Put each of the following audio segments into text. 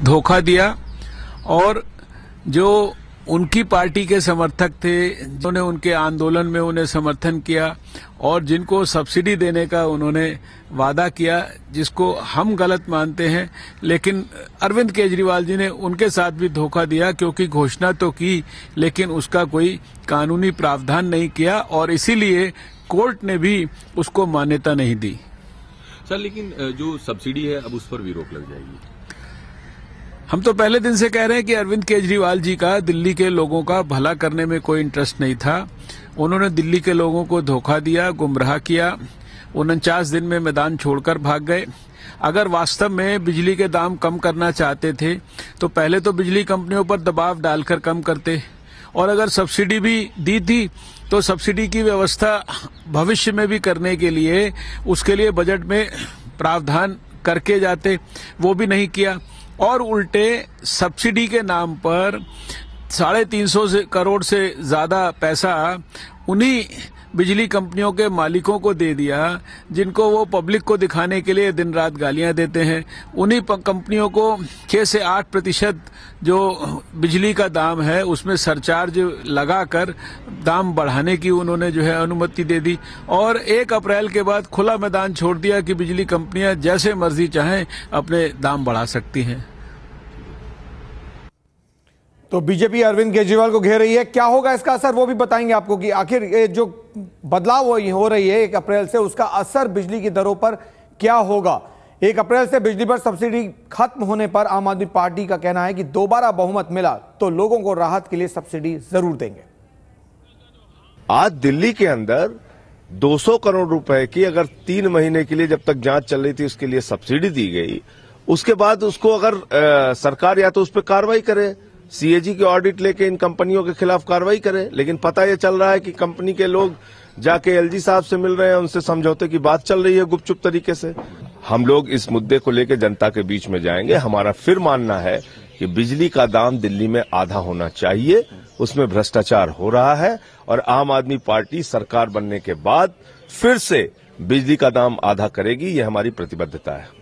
धोखा दिया और जो उनकी पार्टी के समर्थक थे, जिन्होंने उनके आंदोलन में उन्हें समर्थन किया और जिनको सब्सिडी देने का उन्होंने वादा किया, जिसको हम गलत मानते हैं, लेकिन अरविंद केजरीवाल जी ने उनके साथ भी धोखा दिया, क्योंकि घोषणा तो की लेकिन उसका कोई कानूनी प्रावधान नहीं किया और इसीलिए कोर्ट ने भी उसको मान्यता नहीं दी। सर, लेकिन जो सब्सिडी है अब उस पर भी रोक लग जाएगी। हम तो पहले दिन से कह रहे हैं कि अरविंद केजरीवाल जी का दिल्ली के लोगों का भला करने में कोई इंटरेस्ट नहीं था। उन्होंने दिल्ली के लोगों को धोखा दिया, गुमराह किया, 49 दिन में मैदान छोड़कर भाग गए। अगर वास्तव में बिजली के दाम कम करना चाहते थे तो पहले तो बिजली कंपनियों पर दबाव डालकर कम करते, और अगर सब्सिडी भी दी थी तो सब्सिडी की व्यवस्था भविष्य में भी करने के लिए उसके लिए बजट में प्रावधान करके जाते, वो भी नहीं किया और उल्टे सब्सिडी के नाम पर 350 करोड़ से ज्यादा पैसा उन्हीं बिजली कंपनियों के मालिकों को दे दिया जिनको वो पब्लिक को दिखाने के लिए दिन रात गालियां देते हैं। उन्हीं कंपनियों को 6 से 8% जो बिजली का दाम है उसमें सरचार्ज लगाकर दाम बढ़ाने की उन्होंने जो है अनुमति दे दी और 1 अप्रैल के बाद खुला मैदान छोड़ दिया कि बिजली कंपनियां जैसे मर्जी चाहें अपने दाम बढ़ा सकती हैं। तो बीजेपी अरविंद केजरीवाल को घेर रही है, क्या होगा इसका असर वो भी बताएंगे आपको कि आखिर ये जो बदलाव हो रही है 1 अप्रैल से, उसका असर बिजली की दरों पर क्या होगा। 1 अप्रैल से बिजली पर सब्सिडी खत्म होने पर आम आदमी पार्टी का कहना है कि दोबारा बहुमत मिला तो लोगों को राहत के लिए सब्सिडी जरूर देंगे। आज दिल्ली के अंदर 200 करोड़ रुपए की अगर 3 महीने के लिए जब तक जांच चल रही थी उसके लिए सब्सिडी दी गई, उसके बाद उसको अगर सरकार या तो उस पर कार्रवाई करे, सीएजी की ऑडिट लेके इन कंपनियों के खिलाफ कार्रवाई करे, लेकिन पता ये चल रहा है कि कंपनी के लोग जाके एलजी साहब से मिल रहे हैं, उनसे समझौते की बात चल रही है गुपचुप तरीके से। हम लोग इस मुद्दे को लेकर जनता के बीच में जाएंगे। हमारा फिर मानना है कि बिजली का दाम दिल्ली में आधा होना चाहिए, उसमें भ्रष्टाचार हो रहा है और आम आदमी पार्टी सरकार बनने के बाद फिर से बिजली का दाम आधा करेगी, ये हमारी प्रतिबद्धता है।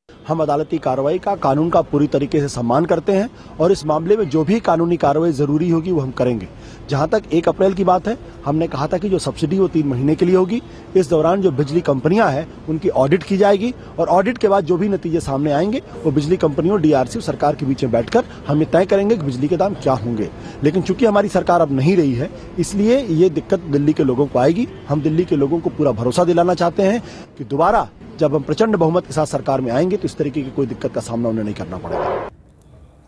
हम अदालती कार्रवाई का, कानून का पूरी तरीके से सम्मान करते हैं और इस मामले में जो भी कानूनी कार्रवाई जरूरी होगी वो हम करेंगे। जहां तक 1 अप्रैल की बात है, हमने कहा था कि जो सब्सिडी वो 3 महीने के लिए होगी। इस दौरान जो बिजली कंपनियां हैं उनकी ऑडिट की जाएगी और ऑडिट के बाद जो भी नतीजे सामने आएंगे वो बिजली कंपनियों, डीआरसी और सरकार के बीच में बैठकर हम ये तय करेंगे कि बिजली के दाम क्या होंगे। लेकिन चूंकि हमारी सरकार अब नहीं रही है, इसलिए ये दिक्कत दिल्ली के लोगों को आएगी। हम दिल्ली के लोगों को पूरा भरोसा दिलाना चाहते हैं कि दोबारा जब हम प्रचंड बहुमत के साथ सरकार में आएंगे तो इस तरीके की कोई दिक्कत का सामना उन्हें नहीं करना पड़ेगा।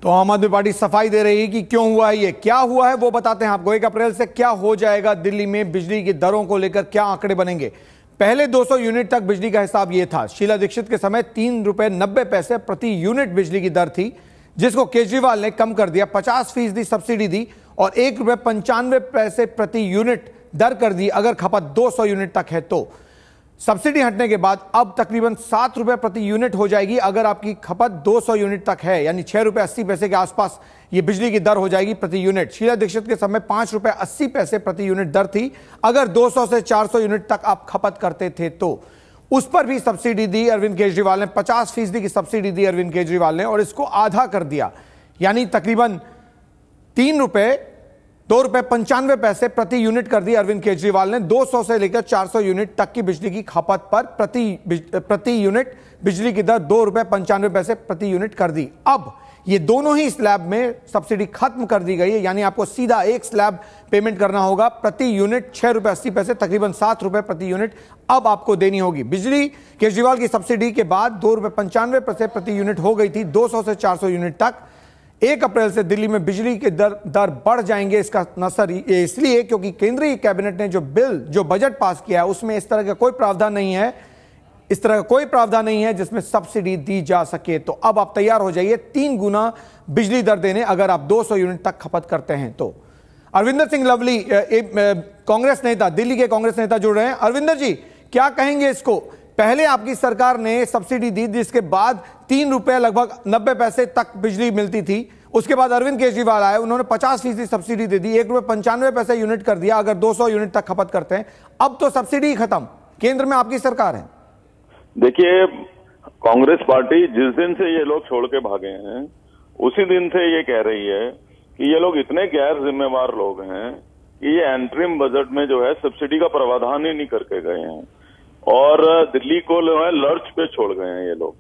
तो आम आदमी पार्टी सफाई दे रही है कि क्यों हुआ है ये, क्या हुआ है वो बताते हैं आपको। 1 अप्रैल से क्या हो जाएगा दिल्ली में, बिजली की दरों को लेकर क्या आंकड़े बनेंगे। पहले 200 यूनिट तक बिजली का हिसाब ये था। शीला दीक्षित के समय 3 रुपए 90 पैसे प्रति यूनिट बिजली की दर थी, जिसको केजरीवाल ने कम कर दिया, 50% सब्सिडी दी और 1 रुपए 95 पैसे प्रति यूनिट दर कर दी अगर खपत 200 यूनिट तक है तो। सब्सिडी हटने के बाद अब तकरीबन 7 रुपए प्रति यूनिट हो जाएगी अगर आपकी खपत 200 यूनिट तक है, यानी 6 रुपए 80 पैसे के आसपास ये बिजली की दर हो जाएगी प्रति यूनिट। शीला दीक्षित के समय 5 रुपए 80 पैसे प्रति यूनिट दर थी अगर 200 से 400 यूनिट तक आप खपत करते थे तो। उस पर भी सब्सिडी दी अरविंद केजरीवाल ने, 50% की सब्सिडी दी अरविंद केजरीवाल ने और इसको आधा कर दिया, यानी तकरीबन 2 रुपए 95 पैसे प्रति यूनिट कर दी अरविंद केजरीवाल ने। 200 से लेकर 400 यूनिट तक की बिजली की खपत पर प्रति यूनिट बिजली की दर 2 रुपए 95 पैसे प्रति यूनिट कर दी। अब ये दोनों ही स्लैब में सब्सिडी खत्म कर दी गई है, यानी आपको सीधा एक स्लैब पेमेंट करना होगा प्रति यूनिट 6 रुपए 80 पैसे, तकरीबन 7 रुपए प्रति यूनिट अब आपको देनी होगी। बिजली केजरीवाल की सब्सिडी के बाद 2 रुपए 95 पैसे प्रति यूनिट हो गई थी 200 से 400 यूनिट तक। 1 अप्रैल से दिल्ली में बिजली के दर बढ़ जाएंगे। इसका असर इसलिए क्योंकि केंद्रीय कैबिनेट ने जो बजट पास किया है उसमें इस तरह का कोई प्रावधान नहीं है, जिसमें सब्सिडी दी जा सके। तो अब आप तैयार हो जाइए 3 गुना बिजली दर देने अगर आप 200 यूनिट तक खपत करते हैं तो। अरविंदर सिंह लवली कांग्रेस नेता, दिल्ली के कांग्रेस नेता जुड़ रहे हैं। अरविंदर जी, क्या कहेंगे इसको? पहले आपकी सरकार ने सब्सिडी दी जिसके बाद 3 रुपए लगभग 90 पैसे तक बिजली मिलती थी। उसके बाद अरविंद केजरीवाल आए, उन्होंने 50% सब्सिडी दे दी, 1 रुपए 95 पैसे यूनिट कर दिया अगर 200 यूनिट तक खपत करते हैं। अब तो सब्सिडी खत्म, केंद्र में आपकी सरकार है। देखिए, कांग्रेस पार्टी जिस दिन से ये लोग छोड़ के भागे हैं उसी दिन से ये कह रही है कि ये लोग इतने गैर जिम्मेवार लोग हैं कि ये एंट्रीम बजट में जो है सब्सिडी का प्रावधान ही नहीं करके गए हैं और दिल्ली को जो है लर्च पे छोड़ गए हैं ये लोग।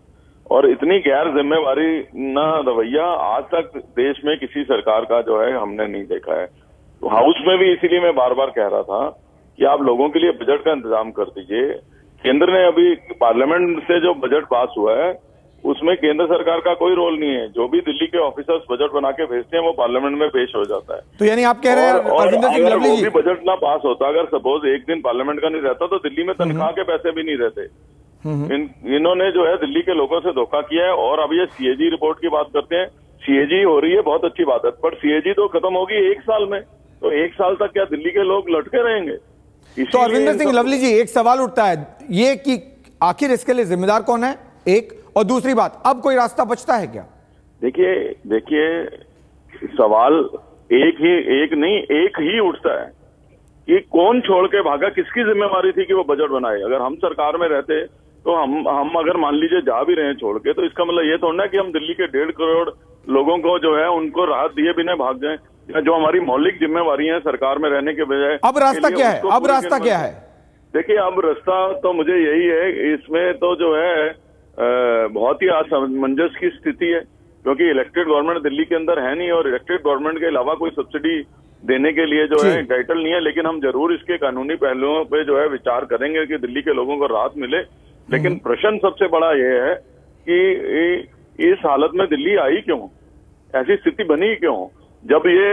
और इतनी गैर जिम्मेवारी ना रवैया आज तक देश में किसी सरकार का जो है हमने नहीं देखा है। तो हाउस में भी इसीलिए मैं बार बार कह रहा था कि आप लोगों के लिए बजट का इंतजाम कर दीजिए। केंद्र ने अभी पार्लियामेंट से जो बजट पास हुआ है उसमें केंद्र सरकार का कोई रोल नहीं है। जो भी दिल्ली के ऑफिसर्स बजट बना के भेजते हैं वो पार्लियामेंट में पेश हो जाता है। तो यानी आप कह रहे हैं अरविंदर सिंह लवली जी, भी बजट ना पास होता, अगर सपोज एक दिन पार्लियामेंट का नहीं रहता तो दिल्ली में तनख्वाह के पैसे भी नहीं रहते। इन्होंने जो है दिल्ली के लोगों से धोखा किया है। और अब ये सीएजी रिपोर्ट की बात करते हैं, सीएजी हो रही है बहुत अच्छी बात है, पर सीएजी तो खत्म होगी 1 साल में, तो 1 साल तक क्या दिल्ली के लोग लटके रहेंगे? तो अरविंदर सिंह लवली जी, एक सवाल उठता है ये कि आखिर इसके लिए जिम्मेदार कौन है, एक, और दूसरी बात, अब कोई रास्ता बचता है क्या? देखिए सवाल एक ही उठता है कि कौन छोड़ के भागा, किसकी जिम्मेवारी थी कि वो बजट बनाए। अगर हम सरकार में रहते तो हम अगर मान लीजिए जा भी रहे हैं छोड़ के, तो इसका मतलब ये थोड़ा ना कि हम दिल्ली के 1.5 करोड़ लोगों को जो है उनको राहत दिए बिना भाग जाएं। जो हमारी मौलिक जिम्मेवारी है सरकार में रहने के बजाय, अब रास्ता क्या है? अब रास्ता क्या है? देखिए अब रास्ता तो मुझे यही है, इसमें तो जो है बहुत ही असमंजस की स्थिति है, क्योंकि इलेक्टेड गवर्नमेंट दिल्ली के अंदर है नहीं और इलेक्टेड गवर्नमेंट के अलावा कोई सब्सिडी देने के लिए जो है टाइटल नहीं है। लेकिन हम जरूर इसके कानूनी पहलुओं पे जो है विचार करेंगे कि दिल्ली के लोगों को राहत मिले। लेकिन प्रश्न सबसे बड़ा ये है कि इस हालत में दिल्ली आई क्यों, ऐसी स्थिति बनी क्यों? जब ये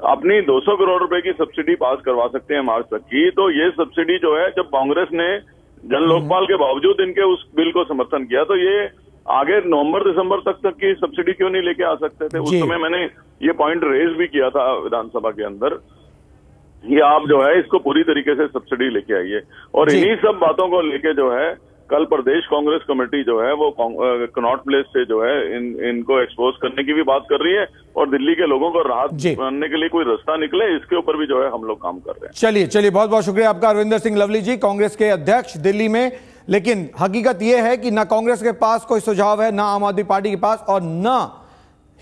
अपनी 200 करोड़ रुपए की सब्सिडी पास करवा सकते हैं मार्च तक की, तो ये सब्सिडी जो है जब कांग्रेस ने जन लोकपाल के बावजूद इनके उस बिल को समर्थन किया, तो ये आगे नवंबर दिसंबर तक की सब्सिडी क्यों नहीं लेके आ सकते थे? उस समय मैंने ये पॉइंट रेज भी किया था विधानसभा के अंदर कि आप जो है इसको पूरी तरीके से सब्सिडी लेके आइए। और इन्हीं सब बातों को लेके जो है कल प्रदेश कांग्रेस कमेटी जो है वो कनॉट प्लेस से जो है इनको एक्सपोज करने की भी बात कर रही है और दिल्ली के लोगों को राहत बनने के लिए कोई रास्ता निकले, इसके ऊपर भी जो है हम लोग काम कर रहे हैं। चलिए बहुत बहुत शुक्रिया आपका अरविंदर सिंह लवली जी, कांग्रेस के अध्यक्ष दिल्ली में। लेकिन हकीकत यह है कि ना कांग्रेस के पास कोई सुझाव है, ना आम आदमी पार्टी के पास, और ना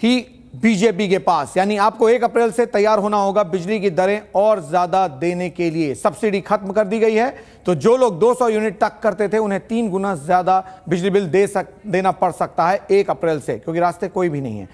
ही बीजेपी के पास। यानी आपको 1 अप्रैल से तैयार होना होगा बिजली की दरें और ज्यादा देने के लिए। सब्सिडी खत्म कर दी गई है, तो जो लोग 200 यूनिट तक करते थे उन्हें 3 गुना ज्यादा बिजली बिल देना पड़ सकता है 1 अप्रैल से, क्योंकि रास्ते कोई भी नहीं है।